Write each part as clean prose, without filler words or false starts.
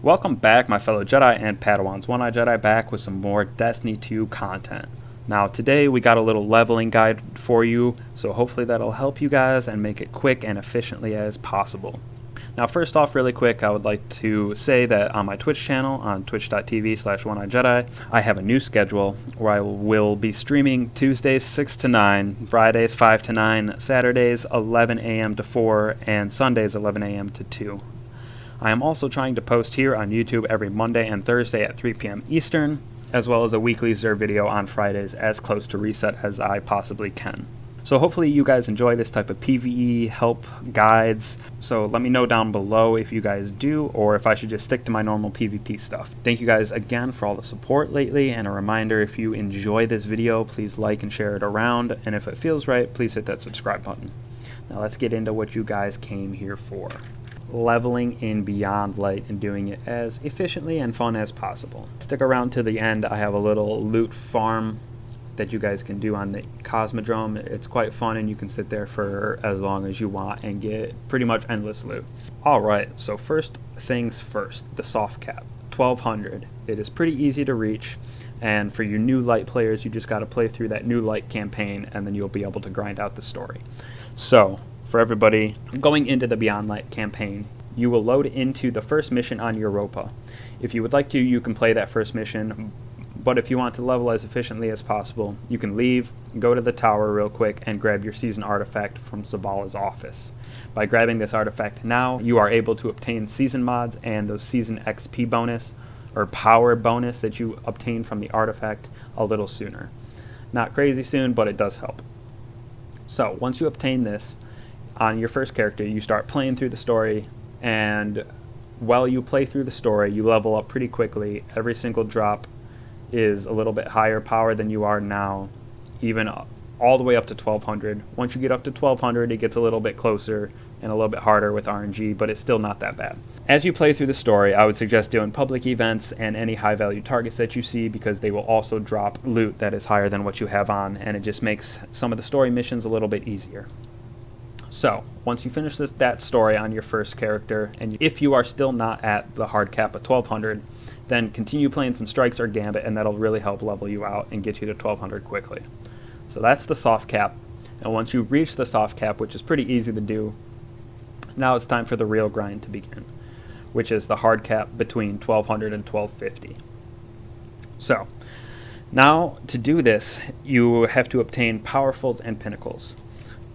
Welcome back, my fellow Jedi and Padawans. One-Eyed Jedi back with some more Destiny 2 content. Now today we got a little leveling guide for you, so hopefully that'll help you guys and make it quick and efficiently as possible. Now first off, really quick, I would like to say that on my Twitch channel, on twitch.tv/OneEyeJedi, I have a new schedule where I will be streaming Tuesdays 6 to 9, Fridays 5 to 9, Saturdays 11 a.m. to 4, and Sundays 11 a.m. to 2. I am also trying to post here on YouTube every Monday and Thursday at 3 p.m. Eastern, as well as a weekly Zer video on Fridays as close to reset as I possibly can. So hopefully you guys enjoy this type of PvE help guides, so let me know down below if you guys do, or if I should just stick to my normal PvP stuff. Thank you guys again for all the support lately, and a reminder, if you enjoy this video, please like and share it around, and if it feels right, please hit that subscribe button. Now let's get into what you guys came here for. Leveling in Beyond Light and doing it as efficiently and fun as possible. Stick around to the end. I have a little loot farm that you guys can do on the Cosmodrone. It's quite fun, and you can sit there for as long as you want and get pretty much endless loot. Alright, so first things first, the soft cap, 1200. It is pretty easy to reach, and for your new light players, you just got to play through that new light campaign, and then you'll be able to grind out the story. So for everybody going into the Beyond Light campaign, you will load into the first mission on Europa. If you would like to, you can play that first mission, but if you want to level as efficiently as possible, you can leave, go to the tower real quick, and grab your season artifact from Zavala's office. By grabbing this artifact now, you are able to obtain season mods and those season XP bonus, or power bonus that you obtain from the artifact a little sooner. Not crazy soon, but it does help. So once you obtain this, on your first character, you start playing through the story, and while you play through the story, you level up pretty quickly. Every single drop is a little bit higher power than you are now, even all the way up to 1200. Once you get up to 1200, it gets a little bit closer and a little bit harder with RNG, but it's still not that bad. As you play through the story, I would suggest doing public events and any high value targets that you see, because they will also drop loot that is higher than what you have on, and it just makes some of the story missions a little bit easier. So, once you finish that story on your first character, and if you are still not at the hard cap of 1200, then continue playing some Strikes or Gambit, and that'll really help level you out and get you to 1200 quickly. So that's the soft cap, and once you reach the soft cap, which is pretty easy to do, now it's time for the real grind to begin, which is the hard cap between 1200 and 1250. So, now to do this, you have to obtain Powerfuls and Pinnacles.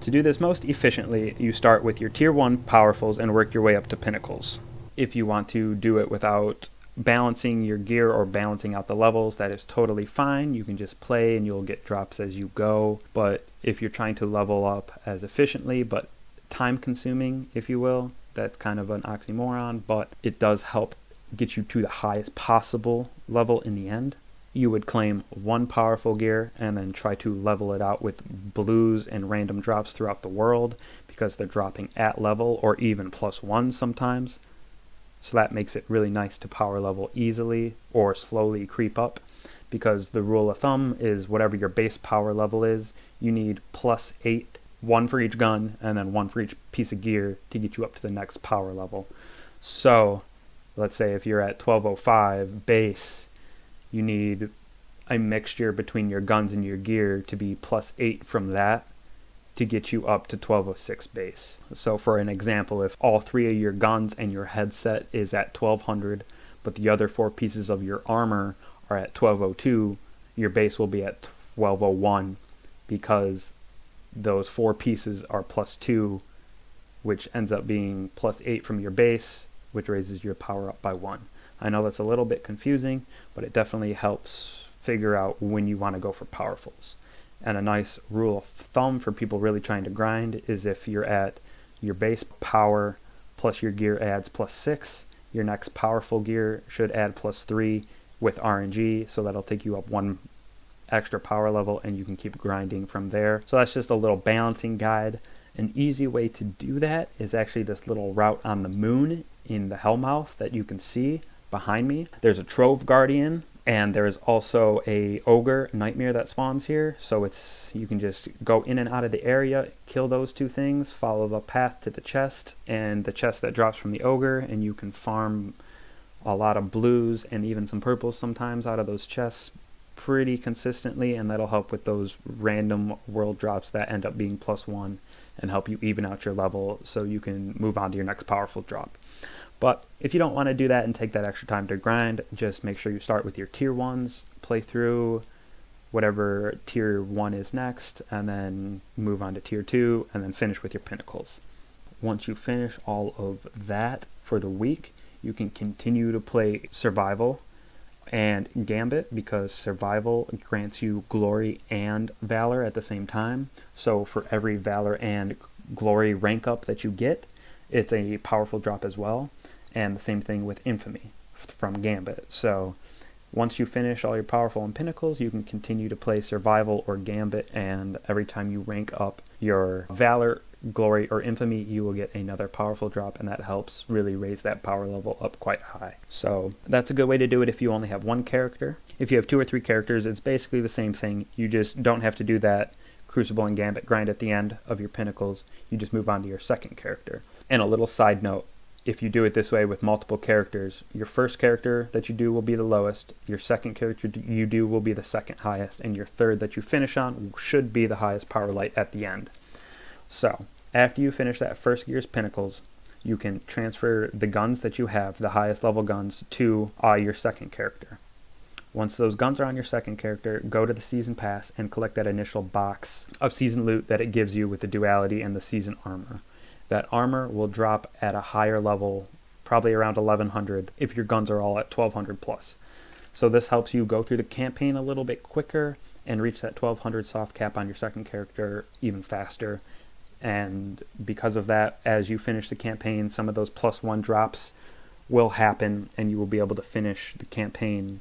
To do this most efficiently, you start with your Tier 1 Powerfuls and work your way up to Pinnacles. If you want to do it without balancing your gear or balancing out the levels, that is totally fine. You can just play and you'll get drops as you go. But if you're trying to level up as efficiently but time consuming, if you will, that's kind of an oxymoron, but it does help get you to the highest possible level in the end. You would claim one powerful gear and then try to level it out with blues and random drops throughout the world, because they're dropping at level or even +1 sometimes. So that makes it really nice to power level easily or slowly creep up, because the rule of thumb is whatever your base power level is, you need +8, one for each gun and then one for each piece of gear to get you up to the next power level. So let's say if you're at 1205 base, you need a mixture between your guns and your gear to be +8 from that to get you up to 1206 base. So for an example, if all 3 of your guns and your headset is at 1200, but the other 4 pieces of your armor are at 1202, your base will be at 1201, because those 4 pieces are +2, which ends up being +8 from your base, which raises your power up by 1. I know that's a little bit confusing, but it definitely helps figure out when you want to go for powerfuls. And a nice rule of thumb for people really trying to grind is if you're at your base power plus your gear adds +6, your next powerful gear should add +3 with RNG, so that'll take you up 1 extra power level, and you can keep grinding from there. So that's just a little balancing guide. An easy way to do that is actually this little route on the moon in the Hellmouth that you can see behind me. There's a Trove Guardian, and there's also a Ogre Nightmare that spawns here, so you can just go in and out of the area, kill those 2 things, follow the path to the chest, and the chest that drops from the Ogre, and you can farm a lot of blues and even some purples sometimes out of those chests pretty consistently, and that'll help with those random world drops that end up being +1 and help you even out your level so you can move on to your next powerful drop. But if you don't want to do that and take that extra time to grind, just make sure you start with your tier 1s, play through whatever tier 1 is next, and then move on to tier 2, and then finish with your pinnacles. Once you finish all of that for the week, you can continue to play survival and gambit, because survival grants you glory and valor at the same time. So for every valor and glory rank up that you get, it's a powerful drop as well. And the same thing with infamy from gambit. So once you finish all your powerful and pinnacles, you can continue to play survival or gambit, and every time you rank up your valor, glory, or infamy, you will get another powerful drop, and that helps really raise that power level up quite high. So that's a good way to do it if you only have one character. If you have 2 or 3 characters, it's basically the same thing. You just don't have to do that Crucible and Gambit grind at the end of your pinnacles. You just move on to your second character. And a little side note, if you do it this way with multiple characters, your first character that you do will be the lowest, your second character you do will be the second highest, and your third that you finish on should be the highest power light at the end. So after you finish that first gear's pinnacles, you can transfer the guns that you have, the highest level guns, to your second character. Once those guns are on your second character, go to the season pass and collect that initial box of season loot that it gives you with the duality and the season armor. That armor will drop at a higher level, probably around 1100, if your guns are all at 1200 plus. So this helps you go through the campaign a little bit quicker and reach that 1200 soft cap on your second character even faster. And because of that, as you finish the campaign, some of those +1 drops will happen, and you will be able to finish the campaign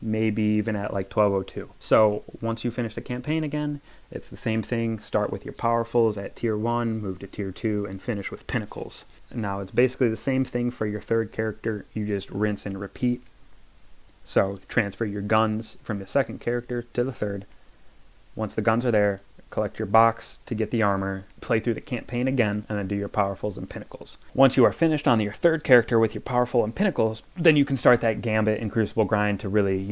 maybe even at like 1202. So once you finish the campaign again, it's the same thing. Start with your powerfuls at tier 1, move to tier 2, and finish with pinnacles. Now it's basically the same thing for your third character. You just rinse and repeat. So transfer your guns from your second character to the third. Once the guns are there, collect your box to get the armor, play through the campaign again, and then do your powerfuls and pinnacles. Once you are finished on your third character with your powerful and pinnacles, then you can start that gambit and crucible grind to really,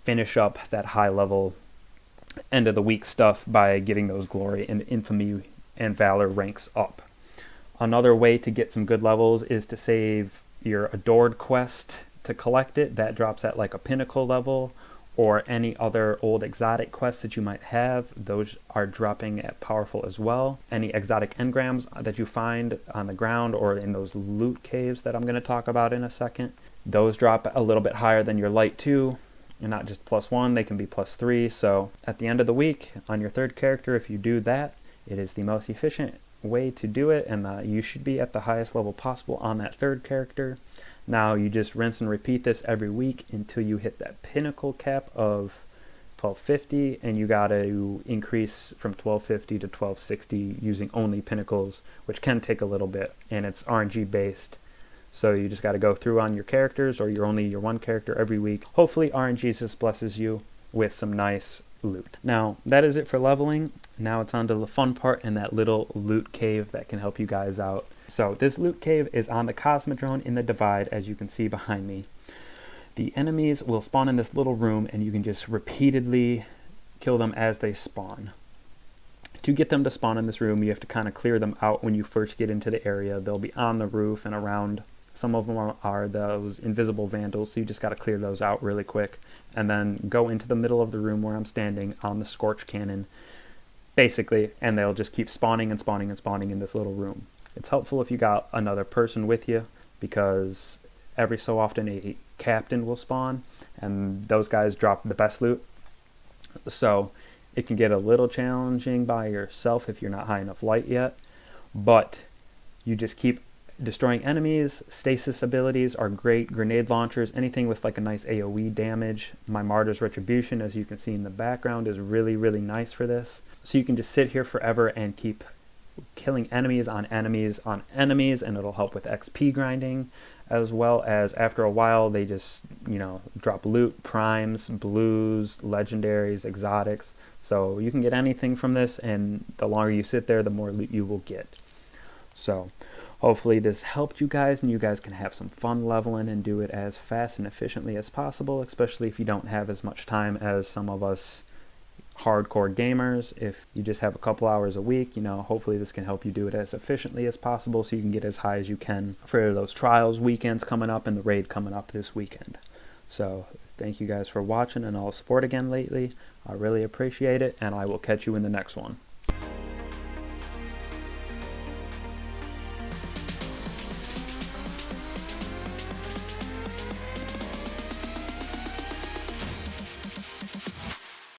finish up that high level end of the week stuff by getting those glory and infamy and valor ranks up. Another way to get some good levels is to save your adored quest to collect it. That drops at like a pinnacle level, or any other old exotic quests that you might have. Those are dropping at powerful as well. Any exotic engrams that you find on the ground or in those loot caves that I'm going to talk about in a second, those drop a little bit higher than your light 2, and not just +1, they can be +3. So at the end of the week on your third character, if you do that, it is the most efficient way to do it, and you should be at the highest level possible on that third character. Now you just rinse and repeat this every week until you hit that pinnacle cap of 1250, and you got to increase from 1250 to 1260 using only pinnacles, which can take a little bit, and it's RNG based. So you just got to go through on your characters, or you're only your one character every week. Hopefully RNG just blesses you with some nice loot. Now that is it for leveling. Now it's on to the fun part and that little loot cave that can help you guys out. So this loot cave is on the Cosmodrone in the Divide, as you can see behind me. The enemies will spawn in this little room, and you can just repeatedly kill them as they spawn. To get them to spawn in this room, you have to kind of clear them out when you first get into the area. They'll be on the roof and around. Some of them are those invisible vandals, so you just got to clear those out really quick. And then go into the middle of the room where I'm standing on the Scorch Cannon, basically, and they'll just keep spawning and spawning and spawning in this little room. It's helpful if you got another person with you, because every so often a captain will spawn, and those guys drop the best loot. So it can get a little challenging by yourself if you're not high enough light yet, but you just keep destroying enemies. Stasis abilities are great. Grenade launchers, anything with like a nice AoE damage. My Martyr's Retribution, as you can see in the background, is really, really nice for this. So you can just sit here forever and keep killing enemies on enemies on enemies, and it'll help with XP grinding, as well as after a while they just drop loot, primes, blues, legendaries, exotics. So you can get anything from this, and the longer you sit there, the more loot you will get. So hopefully this helped you guys and you guys can have some fun leveling and do it as fast and efficiently as possible, especially if you don't have as much time as some of us hardcore gamers. If you just have a couple hours a week, hopefully this can help you do it as efficiently as possible so you can get as high as you can for those trials weekends coming up and the raid coming up this weekend. So thank you guys for watching and all the support again lately. I really appreciate it, and I will catch you in the next one.